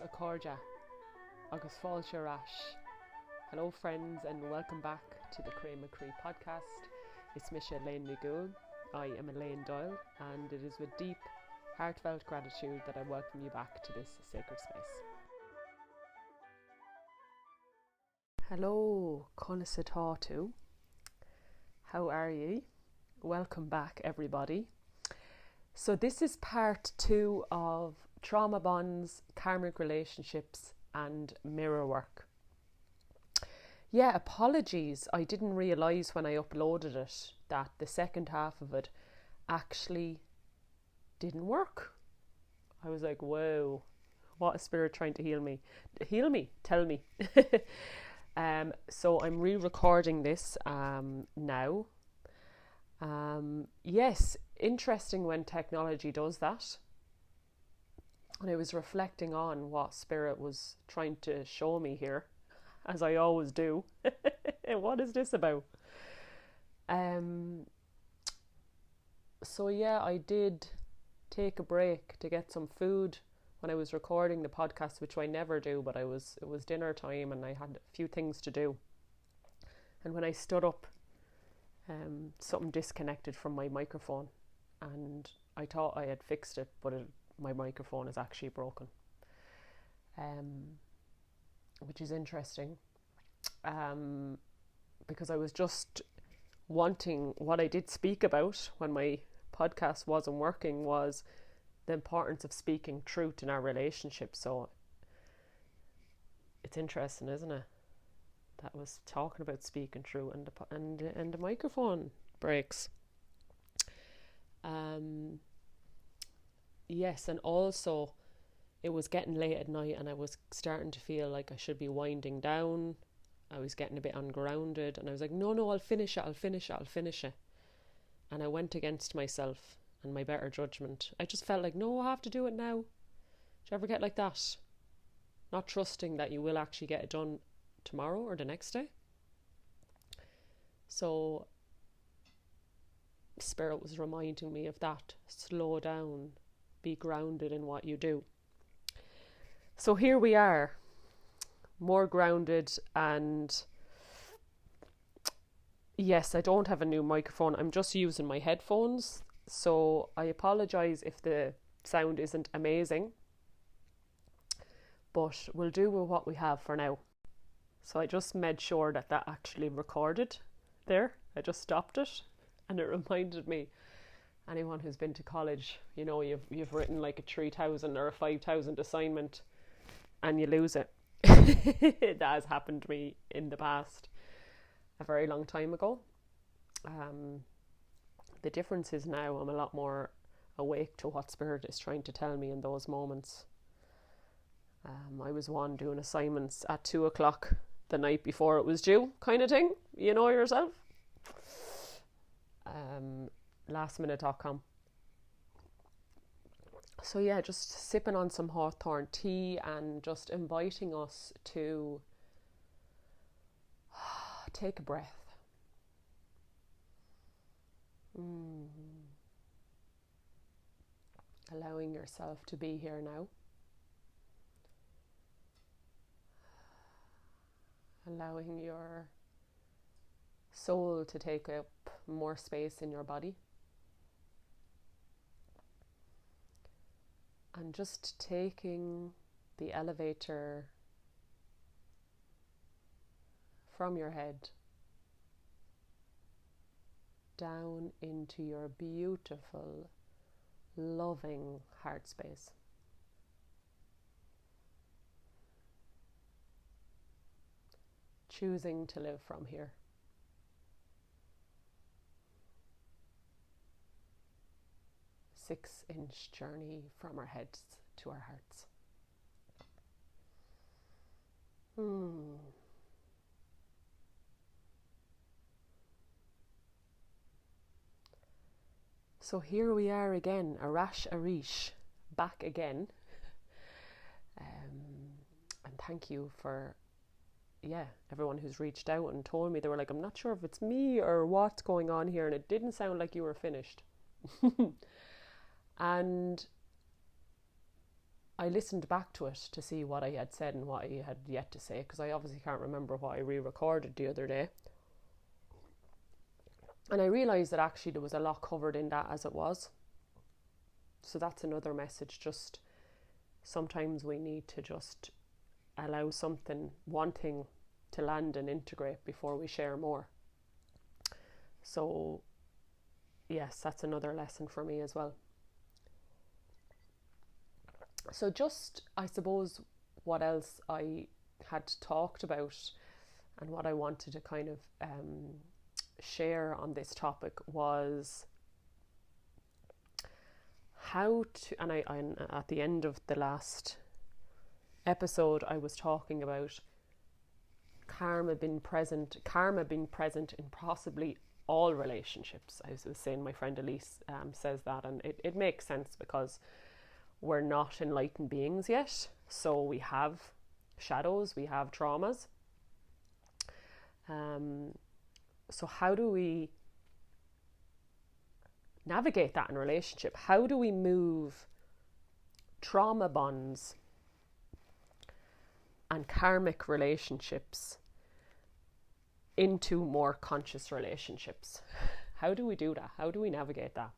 a córdia, agus fáilte ras. Hello friends and welcome back to the Karmic podcast. It's Míle Buíochas. I am Elaine Doyle and it is with deep, heartfelt gratitude that I welcome you back to this sacred space. Hello, Conasatatu. How are ye? Welcome back everybody. So this is part 2 of trauma bonds, karmic relationships and mirror work. Yeah, apologies. I didn't realise when I uploaded it that the second half of it actually didn't work. I was like, whoa, what is spirit trying to heal me? Heal me, tell me. So I'm re-recording this now. Yes, interesting when technology does that. And I was reflecting on what spirit was trying to show me here, as I always do. What is this about? So yeah, I did take a break to get some food when I was recording the podcast, which I never do, but it was dinner time and I had a few things to do. And when I stood up, something disconnected from my microphone, and I thought I had fixed it, but my microphone is actually broken, which is interesting, because I was just wanting, what I did speak about when my podcast wasn't working was the importance of speaking truth in our relationship. So it's interesting, isn't it? That was talking about speaking truth and the microphone breaks. Yes, and also it was getting late at night and I was starting to feel like I should be winding down. I was getting a bit ungrounded and I was like, no, I'll finish it. And I went against myself and my better judgment. I just felt like, no, I have to do it now. Do you ever get like that? Not trusting that you will actually get it done tomorrow or the next day. So spirit was reminding me of that. Slow down, be grounded in what you do. So here we are, more grounded, and yes, I don't have a new microphone. I'm just using my headphones, so I apologise if the sound isn't amazing, but we'll do with what we have for now. So I just made sure that actually recorded there. I just stopped it and it reminded me, anyone who's been to college, you know, you've written like a 3,000 or a 5,000 assignment and you lose it. That has happened to me in the past, a very long time ago. The difference is now I'm a lot more awake to what spirit is trying to tell me in those moments. I was one doing assignments at 2:00 the night before it was due, kind of thing, you know yourself. Lastminute.com. So yeah, just sipping on some hawthorn tea and just inviting us to take a breath. Allowing yourself to be here now. Allowing your soul to take up more space in your body. And just taking the elevator from your head down into your beautiful, loving heart space. Choosing to live from here. A 6-inch journey from our heads to our hearts. So here we are again, Arash Arish, back again. And thank you for everyone who's reached out and told me. They were like, I'm not sure if it's me or what's going on here, and it didn't sound like you were finished. And I listened back to it to see what I had said and what I had yet to say, because I obviously can't remember what I re-recorded the other day. And I realised that actually there was a lot covered in that as it was. So that's another message. Just sometimes we need to just allow one thing to land and integrate before we share more. So yes, that's another lesson for me as well. So just, I suppose, what else I had talked about and what I wanted to kind of share on this topic was how to, and I at the end of the last episode I was talking about karma being present in possibly all relationships. I was saying, my friend Elise says that, and it makes sense, because we're not enlightened beings yet, so we have shadows, we have traumas. So how do we navigate that in relationship? How do we move trauma bonds and karmic relationships into more conscious relationships? How do we do that? How do we navigate that?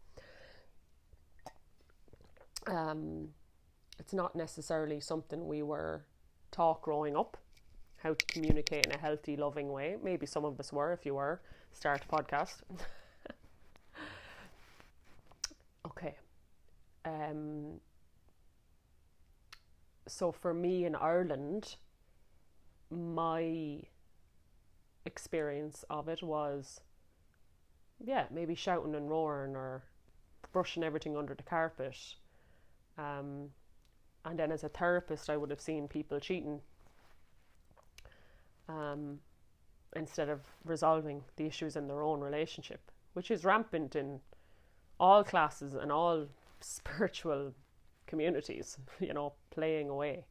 It's not necessarily something we were taught growing up, how to communicate in a healthy, loving way. Maybe some of us were. If you were, start a podcast. Okay. So for me in Ireland, my experience of it was, maybe shouting and roaring or brushing everything under the carpet. And then as a therapist, I would have seen people cheating instead of resolving the issues in their own relationship, which is rampant in all classes and all spiritual communities, playing away,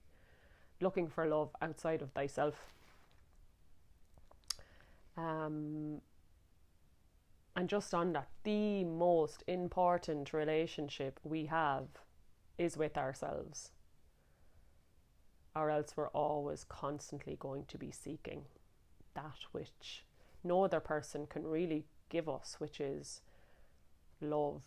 looking for love outside of thyself. And just on that, the most important relationship we have is with ourselves, or else we're always constantly going to be seeking that which no other person can really give us, which is love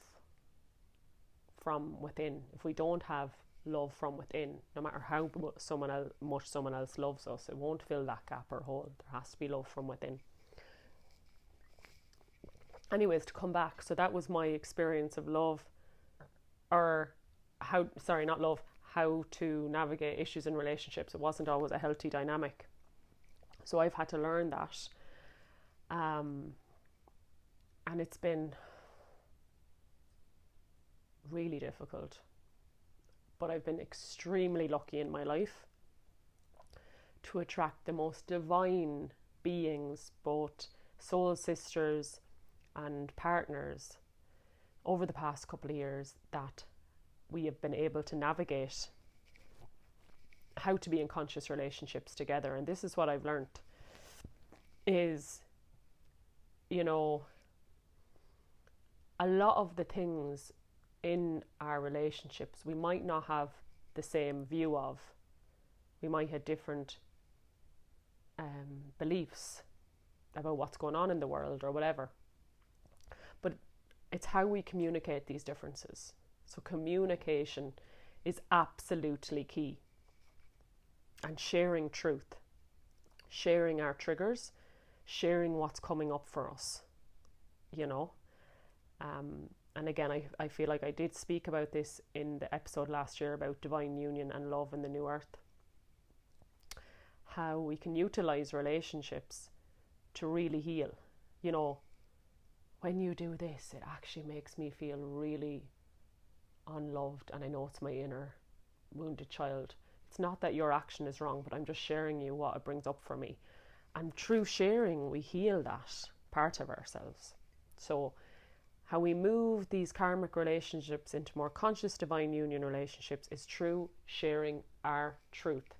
from within. If we don't have love from within, no matter how much someone else loves us, it won't fill that gap or hole. There has to be love from within. Anyways, to come back, so that was my experience of love, or how to navigate issues in relationships. It wasn't always a healthy dynamic, so I've had to learn that, and it's been really difficult, but I've been extremely lucky in my life to attract the most divine beings, both soul sisters and partners, over the past couple of years, that we have been able to navigate how to be in conscious relationships together. And this is what I've learned is, a lot of the things in our relationships we might not have the same view of. We might have different beliefs about what's going on in the world or whatever, but it's how we communicate these differences. So communication is absolutely key, and sharing truth, sharing our triggers, sharing what's coming up for us, and again, I feel like I did speak about this in the episode last year about divine union and love in the new earth, how we can utilize relationships to really heal. When you do this, it actually makes me feel really unloved, and I know it's my inner wounded child. It's not that your action is wrong, but I'm just sharing you what it brings up for me, and through sharing we heal that part of ourselves. So how we move these karmic relationships into more conscious divine union relationships is through sharing our truth.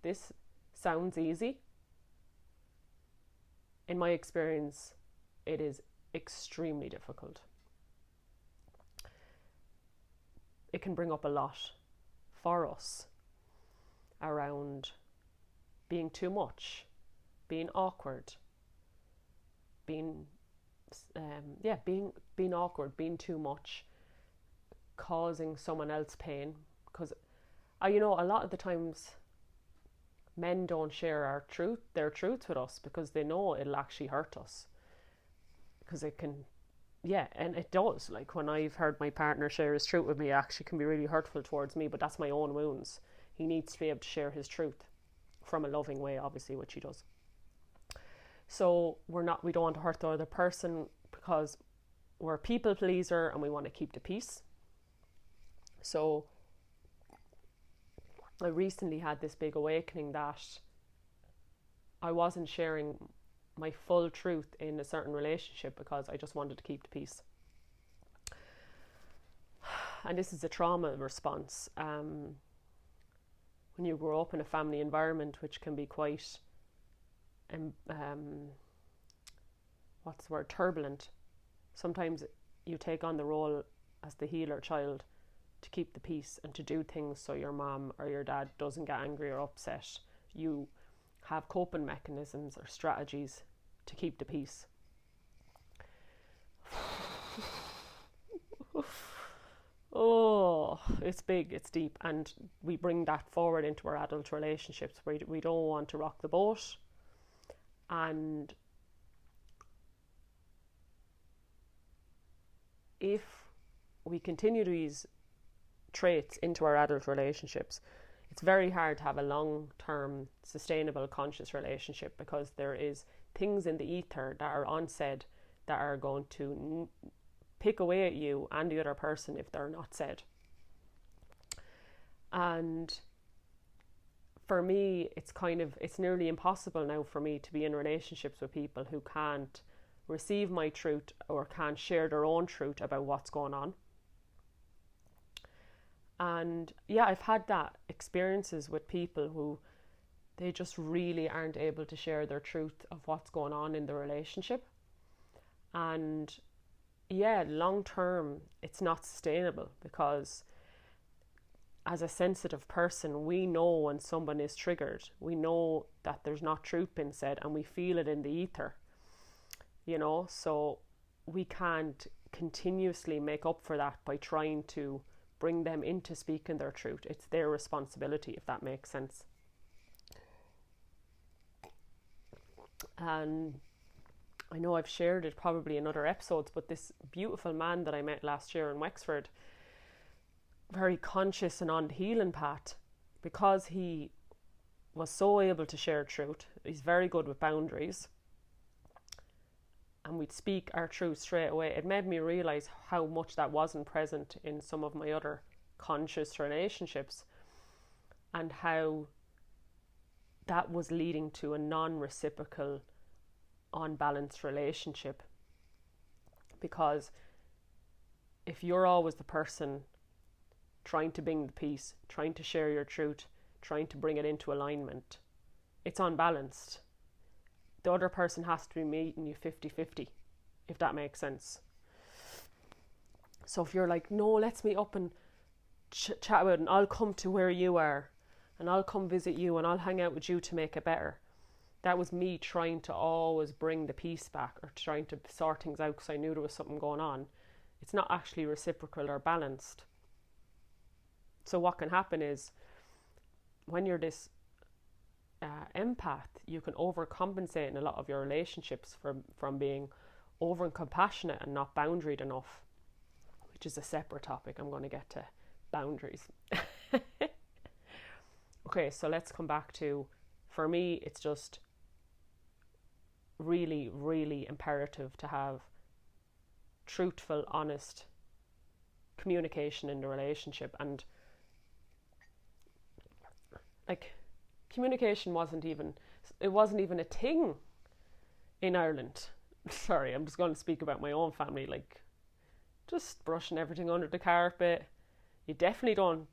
This sounds easy. In my experience, it is extremely difficult. it can bring up a lot for us around being too much, being awkward, being awkward, being too much, causing someone else pain. Because a lot of the times men don't share their truth with us because they know it'll actually hurt us, because it can, and it does. Like, when I've heard my partner share his truth with me, it actually can be really hurtful towards me, but that's my own wounds. He needs to be able to share his truth from a loving way, obviously, which he does. So we don't want to hurt the other person, because we're a people pleaser and we want to keep the peace. So I recently had this big awakening that I wasn't sharing my full truth in a certain relationship because I just wanted to keep the peace. And this is a trauma response. When you grow up in a family environment, which can be quite turbulent, sometimes you take on the role as the healer child to keep the peace and to do things so your mom or your dad doesn't get angry or upset. You have coping mechanisms or strategies to keep the peace. Oh, it's big, it's deep, and we bring that forward into our adult relationships where we don't want to rock the boat. And if we continue these traits into our adult relationships, it's very hard to have a long-term, sustainable, conscious relationship, because there is things in the ether that are unsaid that are going to pick away at you and the other person if they're not said. And for me, it's nearly impossible now for me to be in relationships with people who can't receive my truth or can't share their own truth about what's going on. And I've had that experiences with people who they just really aren't able to share their truth of what's going on in the relationship. And long term, it's not sustainable, because as a sensitive person, we know when someone is triggered. We know that there's not truth being said, and we feel it in the ether, so we can't continuously make up for that by trying to bring them into speaking their truth. It's their responsibility, if that makes sense. And I know I've shared it probably in other episodes, but this beautiful man that I met last year in Wexford, very conscious and on the healing path, because he was so able to share truth. He's very good with boundaries, and we'd speak our truth straight away. It made me realize how much that wasn't present in some of my other conscious relationships, and how that was leading to a non-reciprocal, unbalanced relationship. Because if you're always the person trying to bring the peace, trying to share your truth, trying to bring it into alignment, it's unbalanced. The other person has to be meeting you 50-50, if that makes sense. So if you're like, no, let's meet up and chat about it, and I'll come to where you are, and I'll come visit you, and I'll hang out with you to make it better. That was me trying to always bring the peace back, or trying to sort things out because I knew there was something going on. It's not actually reciprocal or balanced. So what can happen is, when you're this empath, you can overcompensate in a lot of your relationships from being over compassionate and not boundaried enough, which is a separate topic. I'm going to get to boundaries. Okay, so let's come back to, for me, it's just really, really imperative to have truthful, honest communication in the relationship. And like, communication wasn't even a thing in Ireland. Sorry, I'm just going to speak about my own family, like just brushing everything under the carpet. You definitely don't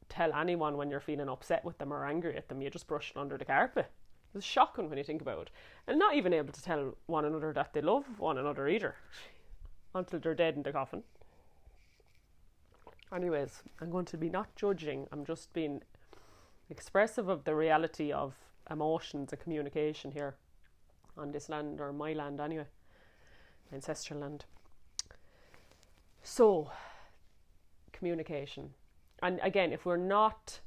tell anyone when you're feeling upset with them or angry at them. You just brush it under the carpet. It's shocking when you think about it. And not even able to tell one another that they love one another either, until they're dead in the coffin. Anyways, I'm going to be not judging, I'm just being expressive of the reality of emotions and communication here on this land, or my land anyway, ancestral land. So, communication. And again, if we're not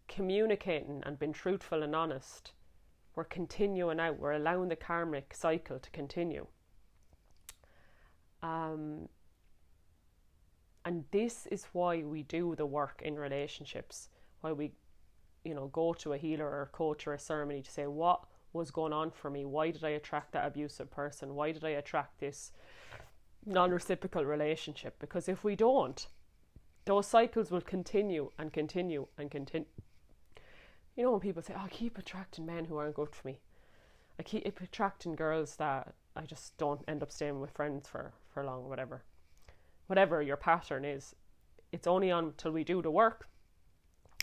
communicating and being truthful and honest, we're continuing out, we're allowing the karmic cycle to continue. And this is why we do the work in relationships, why we, go to a healer or a coach or a ceremony to say, what was going on for me? Why did I attract that abusive person? Why did I attract this non-reciprocal relationship? Because if we don't, those cycles will continue and continue and continue. When people say, I keep attracting men who aren't good for me. I keep attracting girls that I just don't end up staying with friends for long, whatever your pattern is. It's only until we do the work,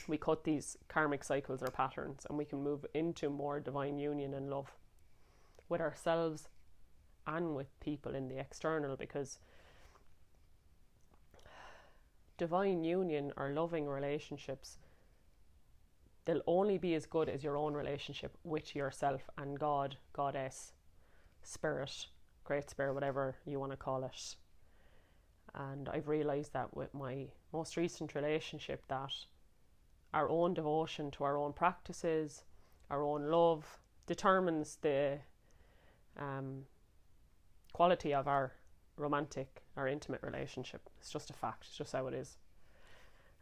we cut these karmic cycles or patterns, and we can move into more divine union and love with ourselves and with people in the external, because divine union or loving relationships, they'll only be as good as your own relationship with yourself and God, Goddess, Spirit, Great Spirit, whatever you want to call it. And I've realised that with my most recent relationship, that our own devotion to our own practices, our own love, determines the quality of our romantic or intimate relationship. It's just a fact. It's just how it is.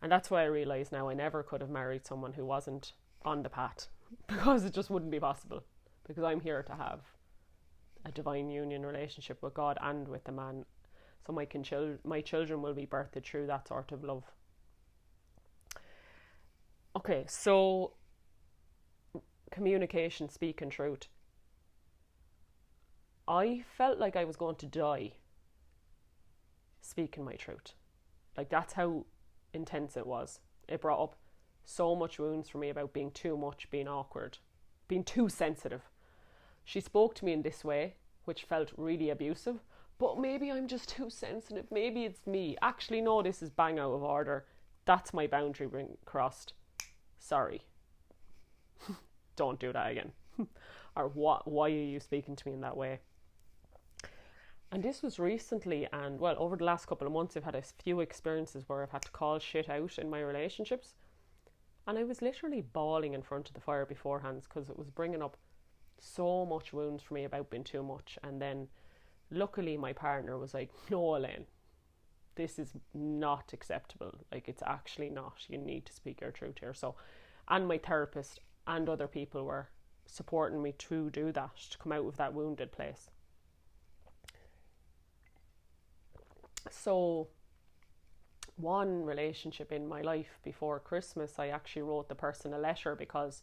And that's why I realise now I never could have married someone who wasn't on the path, because it just wouldn't be possible. Because I'm here to have a divine union relationship with God and with the man. So my children will be birthed through that sort of love. Okay, so communication, speaking truth. I felt like I was going to die speaking my truth. Like, that's how intense it was. It brought up so much wounds for me about being too much, being awkward, being too sensitive. She spoke to me in this way, which felt really abusive, but maybe I'm just too sensitive. Maybe it's me. Actually, no, this is bang out of order. That's my boundary being crossed. Sorry. Don't do that again. Or why are you speaking to me in that way? And this was recently, and well, over the last couple of months, I've had a few experiences where I've had to call shit out in my relationships. And I was literally bawling in front of the fire beforehand, because it was bringing up so much wounds for me about being too much. And then luckily my partner was like, no, Elaine, this is not acceptable. Like, it's actually not. You need to speak your truth here. So, and my therapist and other people were supporting me to do that, to come out of that wounded place. So, one relationship in my life before Christmas, I actually wrote the person a letter because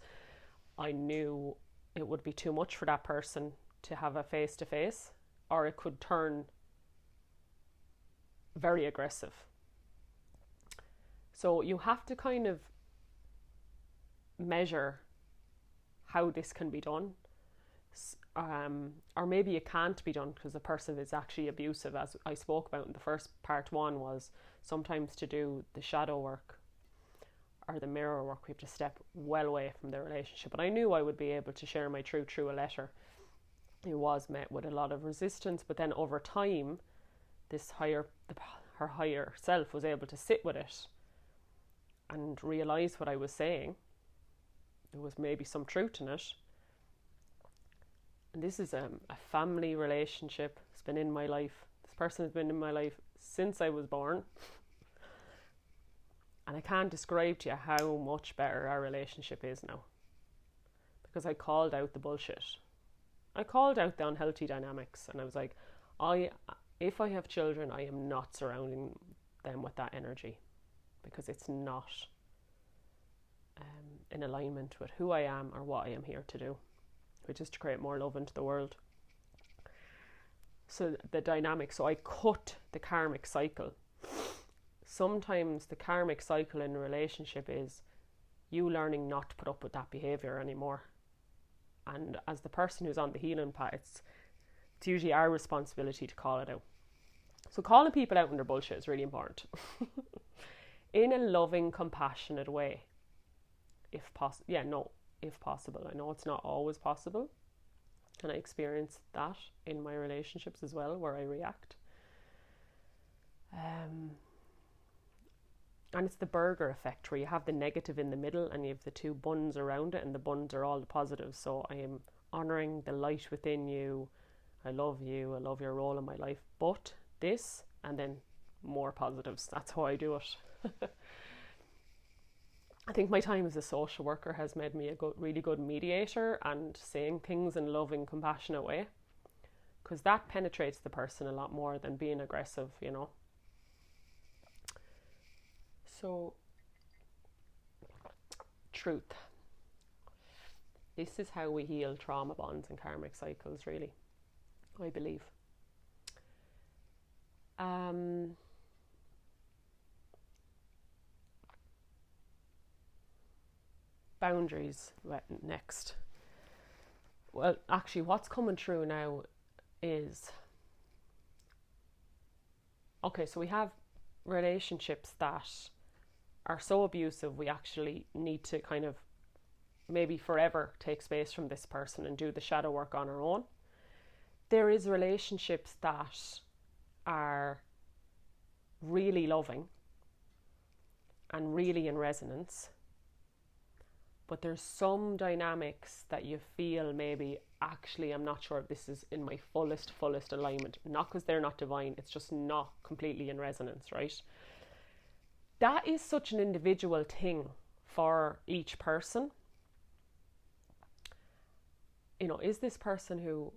I knew it would be too much for that person to have a face-to-face, or it could turn very aggressive. So you have to kind of measure how this can be done, or maybe it can't be done because the person is actually abusive. As I spoke about in the first part one, was sometimes to do the shadow work or the mirror work, we have to step well away from the relationship. But I knew I would be able to share my truth through a letter. It was met with a lot of resistance, but then over time, her higher self was able to sit with it and realise what I was saying. There was maybe some truth in it. And this is a family relationship. It's been in my life. This person has been in my life since I was born. And I can't describe to you how much better our relationship is now. Because I called out the bullshit. I called out the unhealthy dynamics, and I was like, if I have children, I am not surrounding them with that energy, because it's not in alignment with who I am or what I am here to do, which is to create more love into the world. So the dynamic, so I cut the karmic cycle. Sometimes the karmic cycle in a relationship is you learning not to put up with that behaviour anymore. And as the person who's on the healing path, it's usually our responsibility to call it out. So calling people out on their bullshit is really important. In a loving, compassionate way. If possible. If possible. I know it's not always possible. And I experience that in my relationships as well, where I react. And it's the burger effect, where you have the negative in the middle and you have the two buns around it, and the buns are all the positives. So I am honouring the light within you. I love you. I love your role in my life. But this, and then more positives. That's how I do it. I think my time as a social worker has made me a really good mediator and saying things in a loving, compassionate way. Because that penetrates the person a lot more than being aggressive, you know. So, truth. This is how we heal trauma bonds and karmic cycles, really, I believe. Boundaries next. Well, actually, what's coming through now is, okay, so we have relationships that are so abusive we actually need to kind of maybe forever take space from this person and do the shadow work on our own. There is relationships that are really loving and really in resonance, but there's some dynamics that you feel maybe, actually, I'm not sure if this is in my fullest alignment. Not because they're not divine, it's just not completely in resonance, right? That is such an individual thing for each person. You know, is this person who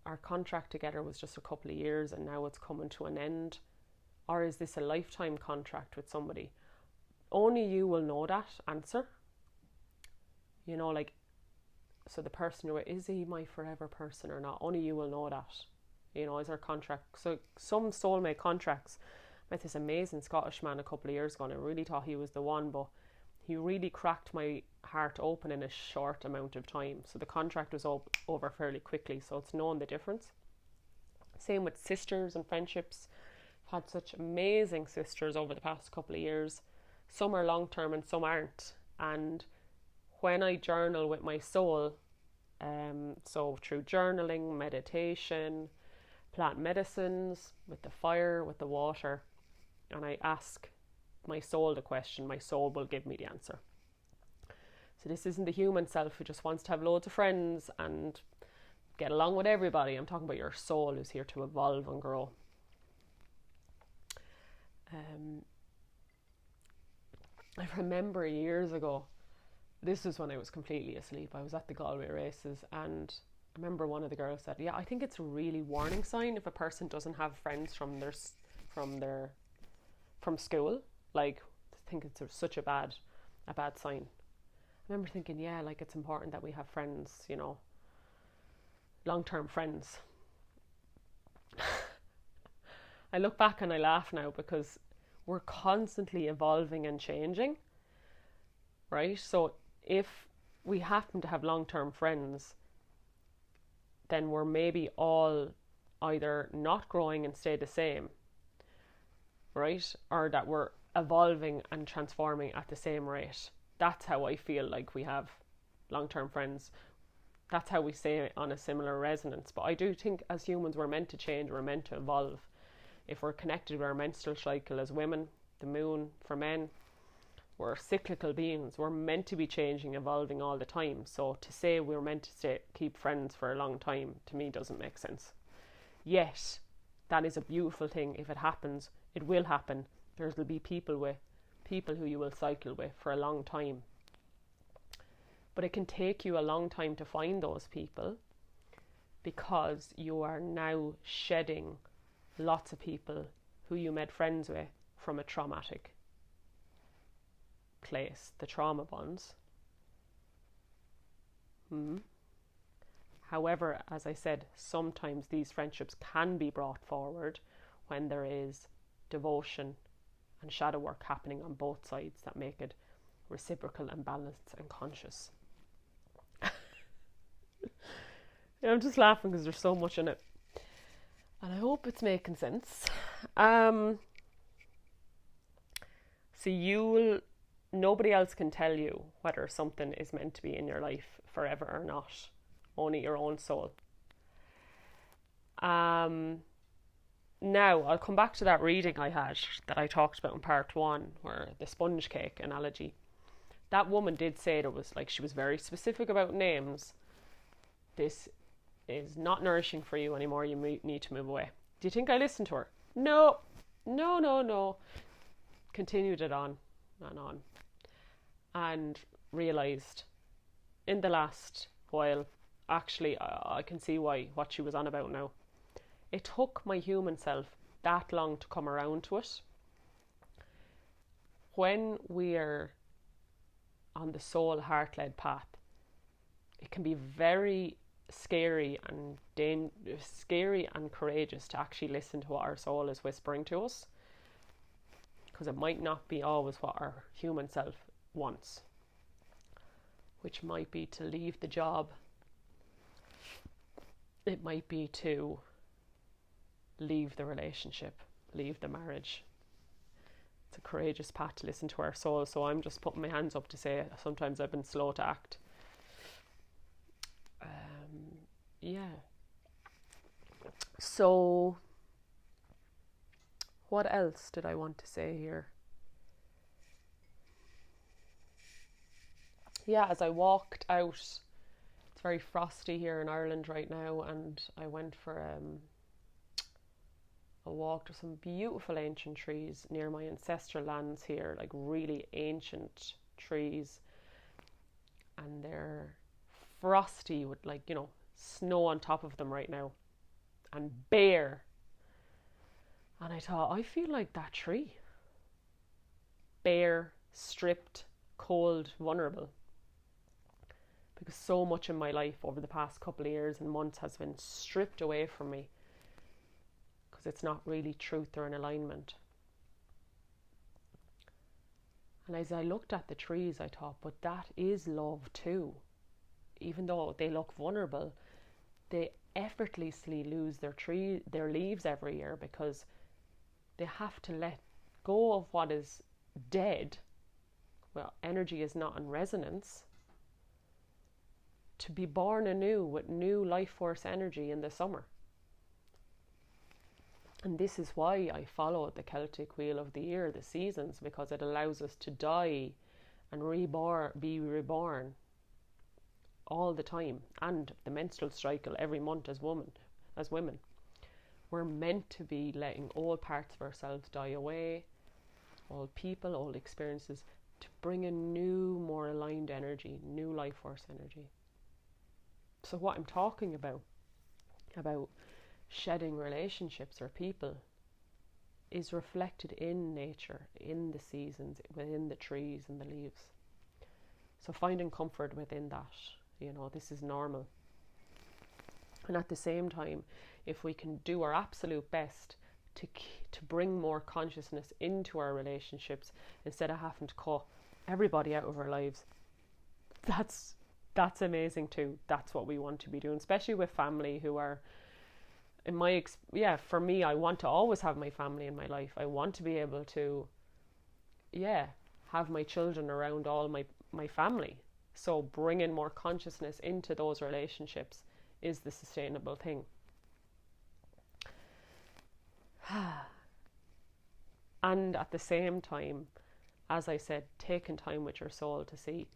our contract together was just a couple of years and now it's coming to an end? Or is this a lifetime contract with somebody? Only you will know that answer. You know, like, so the person you're with, is he my forever person or not? Only you will know that. You know, is our contract. So some soulmate contracts. I met this amazing Scottish man a couple of years ago and I really thought he was the one, but he really cracked my heart open in a short amount of time. So the contract was over fairly quickly. So it's knowing the difference. Same with sisters and friendships. I've had such amazing sisters over the past couple of years. Some are long term and some aren't. And when I journal with my soul, so through journaling, meditation, plant medicines, with the fire, with the water, and I ask my soul the question, my soul will give me the answer. So this isn't the human self who just wants to have loads of friends and get along with everybody. I'm talking about your soul who's here to evolve and grow. I remember years ago, this was when I was completely asleep. I was at the Galway races and I remember one of the girls said, yeah, I think it's a really warning sign if a person doesn't have friends from school. Like, I think it's such a bad sign. I remember thinking, yeah, like, it's important that we have friends, you know, long-term friends. I look back and I laugh now because we're constantly evolving and changing, right? So if we happen to have long-term friends, then we're maybe all either not growing and stay the same, right? Or that we're evolving and transforming at the same rate. That's how I feel like we have long-term friends. That's how we stay on a similar resonance. But I do think as humans we're meant to change, we're meant to evolve. If we're connected with our menstrual cycle as women, the moon for men, we're cyclical beings. We're meant to be changing, evolving all the time. So to say we're meant to keep friends for a long time, to me doesn't make sense. Yet, that is a beautiful thing. If it happens, it will happen. There will be people who you will cycle with for a long time. But it can take you a long time to find those people because you are now shedding lots of people who you made friends with from a traumatic place, the trauma bonds. However, as I said, sometimes these friendships can be brought forward when there is devotion and shadow work happening on both sides that make it reciprocal and balanced and conscious. I'm just laughing because there's so much in it. And I hope it's making sense. So nobody else can tell you whether something is meant to be in your life forever or not. Only your own soul. Now, I'll come back to that reading I had that I talked about in part 1, where the sponge cake analogy. That woman did say it was like, she was very specific about names. This is not nourishing for you anymore. You need to move away. Do you think I listened to her? No. Continued it on and on. And realised in the last while, actually, I can see what she was on about now. It took my human self that long to come around to it. When we're on the soul heart-led path, it can be very scary and courageous to actually listen to what our soul is whispering to us, because it might not be always what our human self wants, which might be to leave the job. It might be to leave the relationship, leave the marriage. It's a courageous path to listen to our soul. So I'm just putting my hands up to say sometimes I've been slow to act. So what else did I want to say here? As I walked out, it's very frosty here in Ireland right now, and I went for a walk to some beautiful ancient trees near my ancestral lands here, like really ancient trees, and they're frosty with, like, you know, snow on top of them right now, and bare. And I thought, I feel like that tree. Bare, stripped, cold, vulnerable. Because so much in my life over the past couple of years and months has been stripped away from me, because it's not really truth or an alignment. And as I looked at the trees, I thought, but that is love too. Even though they look vulnerable, they effortlessly lose their leaves every year, because they have to let go of what is dead. Well, energy is not in resonance, to be born anew with new life force energy in the summer. And this is why I follow the Celtic wheel of the year, the seasons, because it allows us to die and be reborn all the time. And the menstrual cycle every month as women. We're meant to be letting old parts of ourselves die away, old people, old experiences, to bring a new, more aligned energy, new life force energy. So what I'm talking about shedding relationships or people, is reflected in nature, in the seasons, within the trees and the leaves. So finding comfort within that, this is normal. And at the same time, if we can do our absolute best to bring more consciousness into our relationships instead of having to cut everybody out of our lives, that's amazing too. That's what we want to be doing, especially with family who are, for me, I want to always have my family in my life. I want to be able to, have my children around all my family. So bringing more consciousness into those relationships is the sustainable thing. And at the same time, as I said, taking time with your soul to see,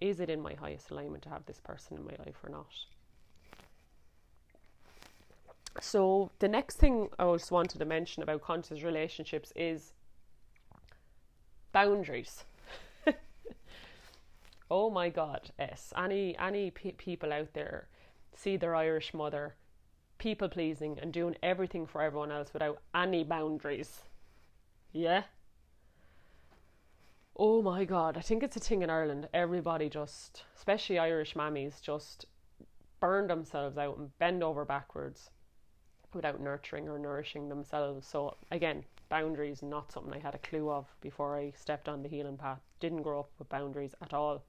is it in my highest alignment to have this person in my life or not? So the next thing I just wanted to mention about conscious relationships is boundaries. Oh my God, yes. Any people out there see their Irish mother people pleasing and doing everything for everyone else without any boundaries. Yeah? Oh my God, I think it's a thing in Ireland. Everybody just, especially Irish mammies, just burn themselves out and bend over backwards without nurturing or nourishing themselves. So again, boundaries, not something I had a clue of before I stepped on the healing path. Didn't grow up with boundaries at all.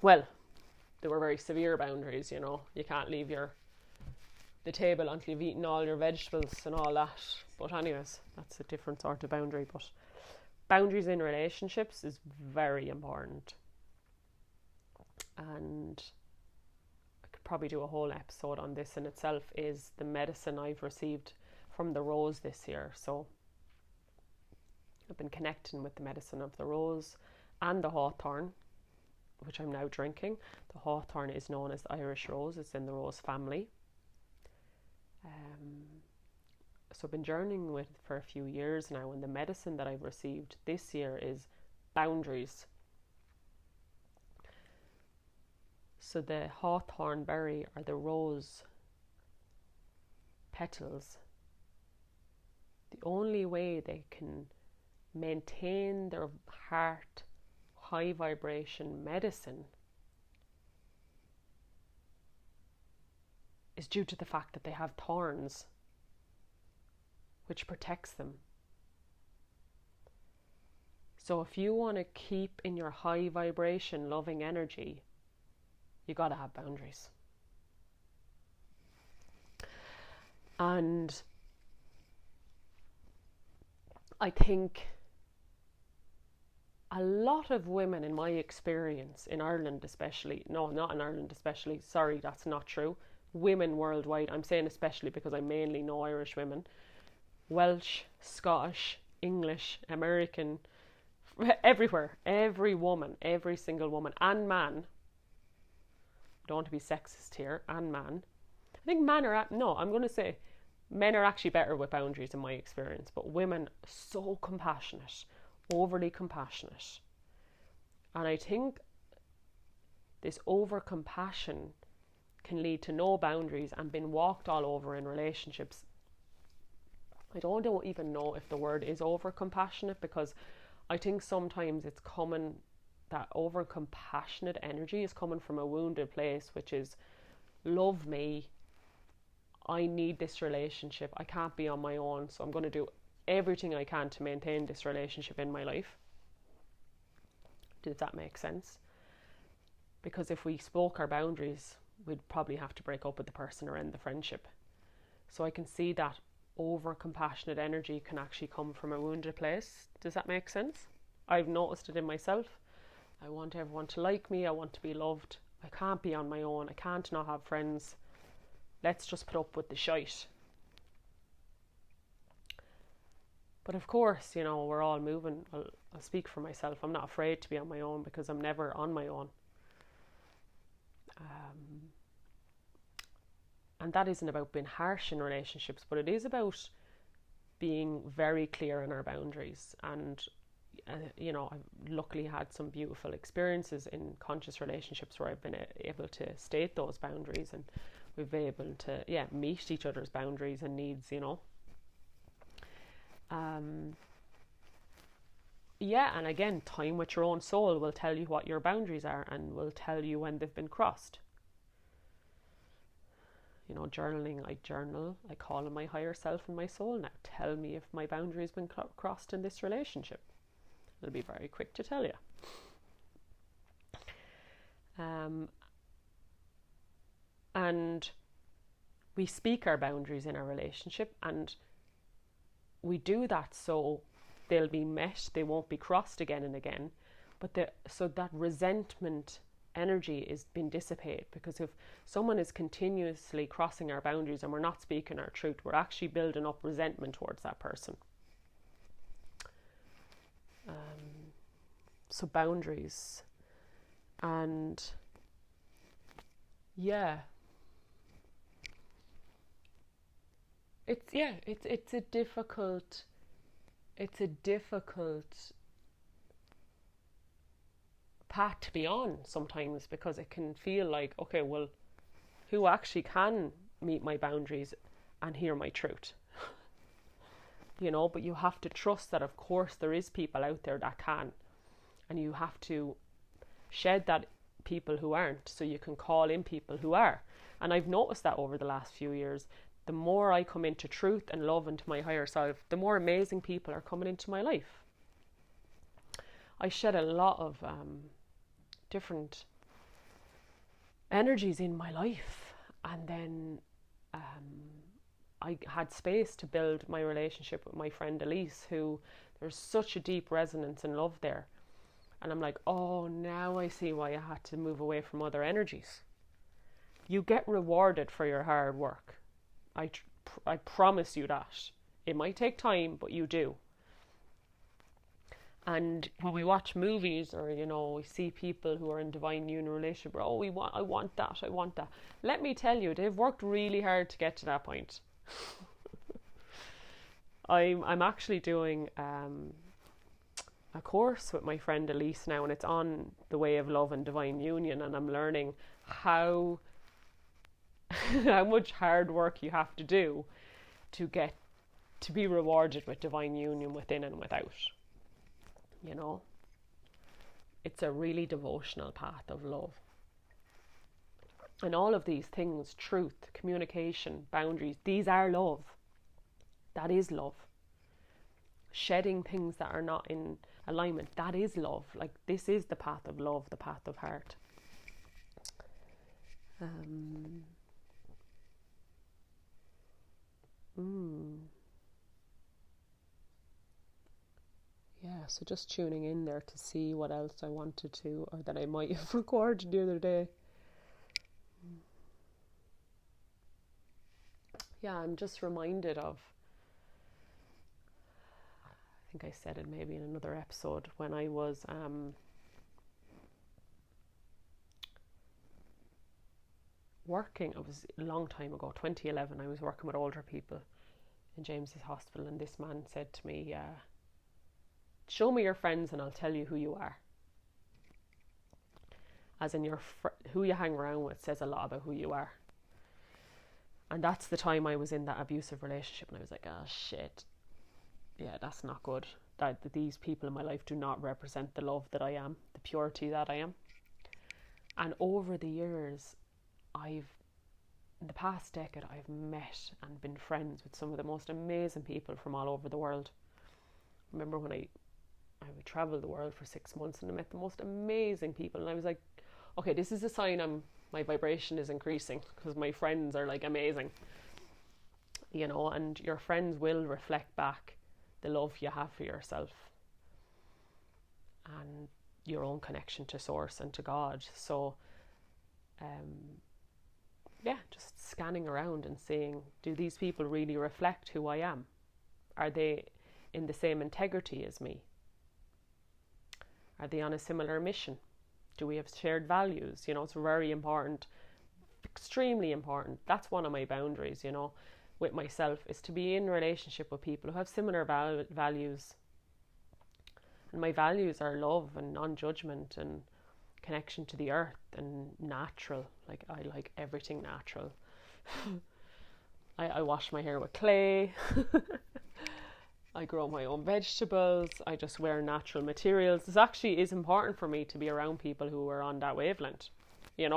Well, they were very severe boundaries, you can't leave your the table until you've eaten all your vegetables and all that. But anyways, that's a different sort of boundary. But boundaries in relationships is very important. And I could probably do a whole episode on this in itself, is the medicine I've received from the rose this year. So I've been connecting with the medicine of the rose and the hawthorn, which I'm now drinking. The hawthorn is known as the Irish rose. It's in the rose family. So I've been journeying with it for a few years now, and the medicine that I've received this year is boundaries. So the hawthorn berry, or the rose petals, the only way they can maintain their heart high vibration medicine is due to the fact that they have thorns, which protects them. So if you want to keep in your high vibration loving energy, you got to have boundaries. And I think a lot of women, in my experience, in Ireland especially, no, not in Ireland especially, sorry, that's not true, women worldwide, I'm saying especially because I mainly know Irish women, Welsh, Scottish, English, American, everywhere, every woman, every single woman and man, don't want to be sexist here, and man, I think men are, no, I'm going to say men are actually better with boundaries in my experience, but women so compassionate, overly compassionate. And I think this over compassion can lead to no boundaries and being walked all over in relationships. I don't even know if the word is over compassionate, because I think sometimes it's coming, that over compassionate energy is coming from a wounded place, which is, love me, I need this relationship, I can't be on my own, so I'm going to do everything I can to maintain this relationship in my life. Does that make sense? Because if we spoke our boundaries, we'd probably have to break up with the person or end the friendship. So I can see that over compassionate energy can actually come from a wounded place. Does that make sense? I've noticed it in myself. I want everyone to like me, I want to be loved, I can't be on my own, I can't not have friends, let's just put up with the shite. But of course, you know, we're all moving. I'll speak for myself. I'm not afraid to be on my own, because I'm never on my own. And that isn't about being harsh in relationships, but it is about being very clear in our boundaries. And, you know, I've luckily had some beautiful experiences in conscious relationships where I've been able to state those boundaries, and we've been able to, meet each other's boundaries and needs, you know. And again, time with your own soul will tell you what your boundaries are and will tell you when they've been crossed. You know, journaling, I journal, I call on my higher self and my soul now. Tell me if my boundary has been crossed in this relationship. It'll be very quick to tell you. And we speak our boundaries in our relationship, and we do that so they'll be met, they won't be crossed again and again. But so that resentment energy is being dissipated, because if someone is continuously crossing our boundaries and we're not speaking our truth, we're actually building up resentment towards that person. So boundaries, and it's a difficult path to be on sometimes, because it can feel like, okay, well, who actually can meet my boundaries and hear my truth? You know, but you have to trust that, of course, there is people out there that can, and you have to shed that people who aren't, so you can call in people who are. And I've noticed that over the last few years, the more I come into truth and love into my higher self, the more amazing people are coming into my life. I shed a lot of different energies in my life, and then I had space to build my relationship with my friend Elise, who there's such a deep resonance and love there. And I'm like, oh, now I see why I had to move away from other energies. You get rewarded for your hard work. I promise you that. It might take time, but you do. And when we watch movies, or we see people who are in divine union relationship, oh, I want that. Let me tell you, they've worked really hard to get to that point. I'm actually doing a course with my friend Elise now, and it's on the way of love and divine union, and I'm learning how much hard work you have to do to get to be rewarded with divine union within and without. It's a really devotional path of love. And all of these things, truth, communication, boundaries, these are love. That is love. Shedding things that are not in alignment, that is love. Like, this is the path of love, the path of heart. Yeah, so just tuning in there to see what else I wanted to, or that I might have recorded the other day. Yeah, I'm just reminded of, I think I said it maybe in another episode, when I was working, it was a long time ago, 2011, I was working with older people in James's hospital, and this man said to me, show me your friends and I'll tell you who you are. As in, who you hang around with says a lot about who you are. And that's the time I was in that abusive relationship, and I was like, oh shit, yeah, that's not good. That these people in my life do not represent the love that I am, the purity that I am. And over the years, in the past decade, I've met and been friends with some of the most amazing people from all over the world. I remember when I would travel the world for 6 months, and I met the most amazing people, and I was like, okay, this is a sign my vibration is increasing, because my friends are like amazing, and your friends will reflect back the love you have for yourself and your own connection to source and to God. So just scanning around and seeing, do these people really reflect who I am? Are they in the same integrity as me? Are they on a similar mission? Do we have shared values? It's very important, extremely important. That's one of my boundaries, with myself, is to be in relationship with people who have similar values. And my values are love and non-judgment and connection to the earth and natural. Like, I like everything natural. I wash my hair with clay. I grow my own vegetables. I just wear natural materials. This actually is important for me, to be around people who are on that wavelength, it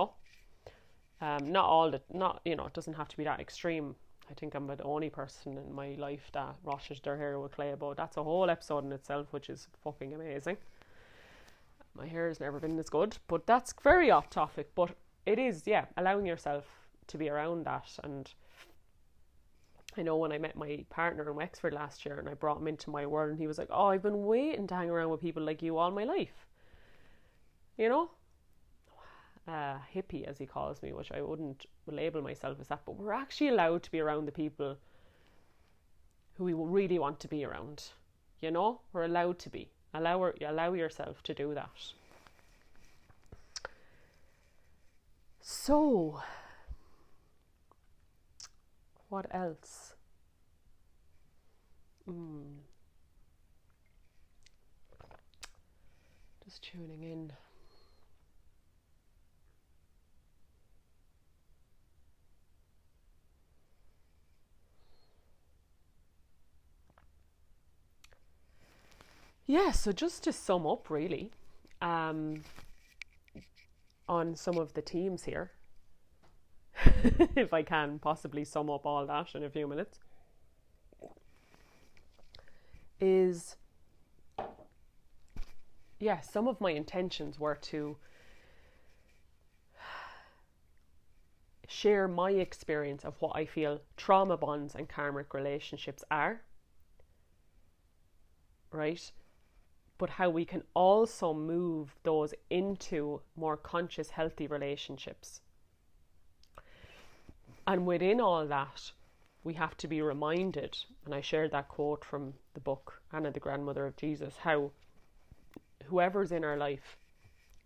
doesn't have to be that extreme. I think I'm the only person in my life that washes their hair with clay, but that's a whole episode in itself, which is fucking amazing. My hair has never been this good, but that's very off topic. But it is, allowing yourself to be around that. And I know when I met my partner in Wexford last year and I brought him into my world, and he was like, oh, I've been waiting to hang around with people like you all my life. Hippie, as he calls me, which I wouldn't label myself as that, but we're actually allowed to be around the people who we really want to be around. We're allowed to be. Allow yourself to do that. So, what else? Just tuning in. Yeah, so just to sum up, really, on some of the themes here, if I can possibly sum up all that in a few minutes, is, some of my intentions were to share my experience of what I feel trauma bonds and karmic relationships are, right? But how we can also move those into more conscious, healthy relationships. And within all that, we have to be reminded, and I shared that quote from the book, Anna, the Grandmother of Jesus, how whoever's in our life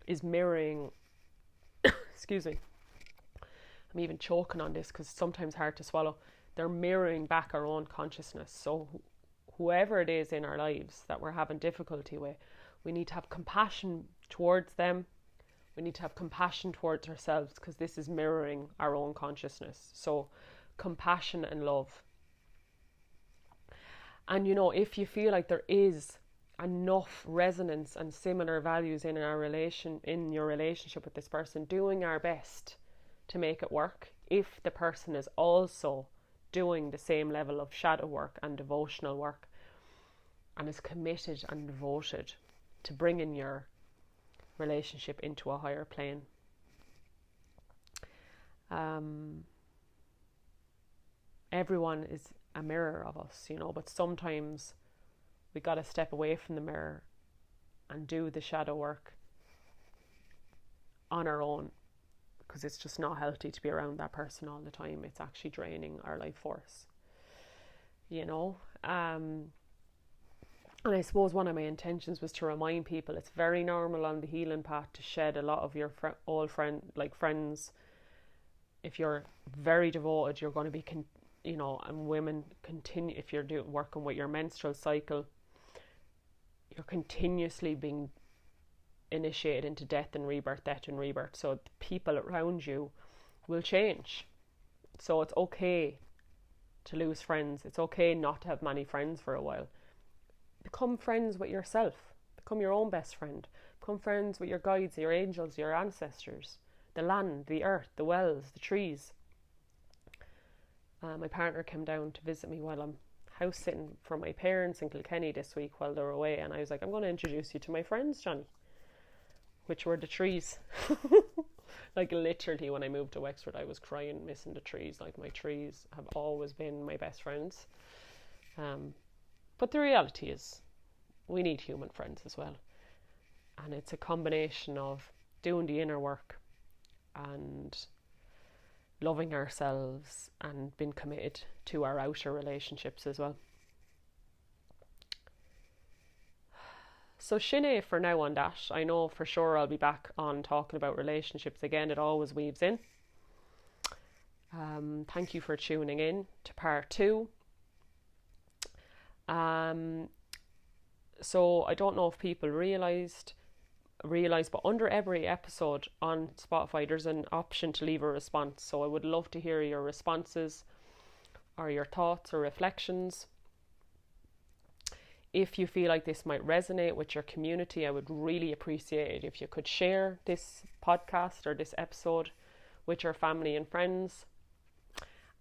is mirroring, excuse me, I'm even choking on this because it's sometimes hard to swallow, they're mirroring back our own consciousness. So whoever it is in our lives that we're having difficulty with, we need to have compassion towards them. We need to have compassion towards ourselves, because this is mirroring our own consciousness. So compassion and love. And you know, if you feel like there is enough resonance and similar values in your relationship with this person, doing our best to make it work, if the person is also doing the same level of shadow work and devotional work, and is committed and devoted to bringing your relationship into a higher plane. Everyone is a mirror of us, you know, but sometimes we got to step away from the mirror and do the shadow work on our own, because it's just not healthy to be around that person all the time. It's actually draining our life force, you know. And I suppose one of my intentions was to remind people it's very normal on the healing path to shed a lot of your old friends. If you're very devoted, you're going to be, you know, and women continue, if you're working with your menstrual cycle, you're continuously being initiated into death and rebirth. So the people around you will change. So it's okay to lose friends. It's okay not to have many friends for a while. Become friends with yourself. Become your own best friend. Become friends with your guides, your angels, your ancestors, the land, the earth, the wells, the trees. My partner came down to visit me while I'm house sitting for my parents in Kilkenny this week while they were away, and I was like, I'm going to introduce you to my friends, Johnny, which were the trees. Like literally, when I moved to Wexford, I was crying, missing the trees. Like, my trees have always been my best friends. But the reality is, we need human friends as well. And it's a combination of doing the inner work and loving ourselves and being committed to our outer relationships as well. So Sinead for now on that. I know for sure I'll be back on talking about relationships again. It always weaves in. Thank you for tuning in to part 2. So I don't know if people realize, but under every episode on Spotify, there's an option to leave a response. So I would love to hear your responses or your thoughts or reflections. If you feel like this might resonate with your community, I would really appreciate it if you could share this podcast or this episode with your family and friends.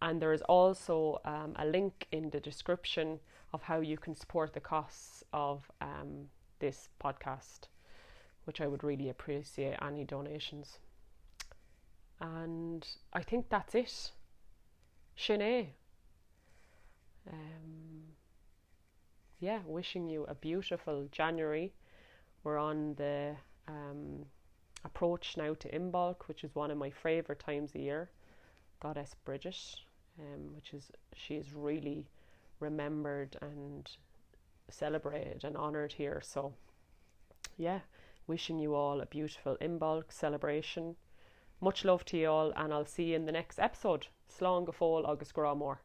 And there is also a link in the description of how you can support the costs of this podcast, which I would really appreciate any donations. And I think that's it. Sinead. Yeah, wishing you a beautiful January. We're on the approach now to Imbolc, which is one of my favourite times of year. Goddess Bridget, she is really remembered and celebrated and honoured here. So yeah, wishing you all a beautiful Imbolc celebration. Much love to you all, and I'll see you in the next episode. Slán go fóill agus grá mór.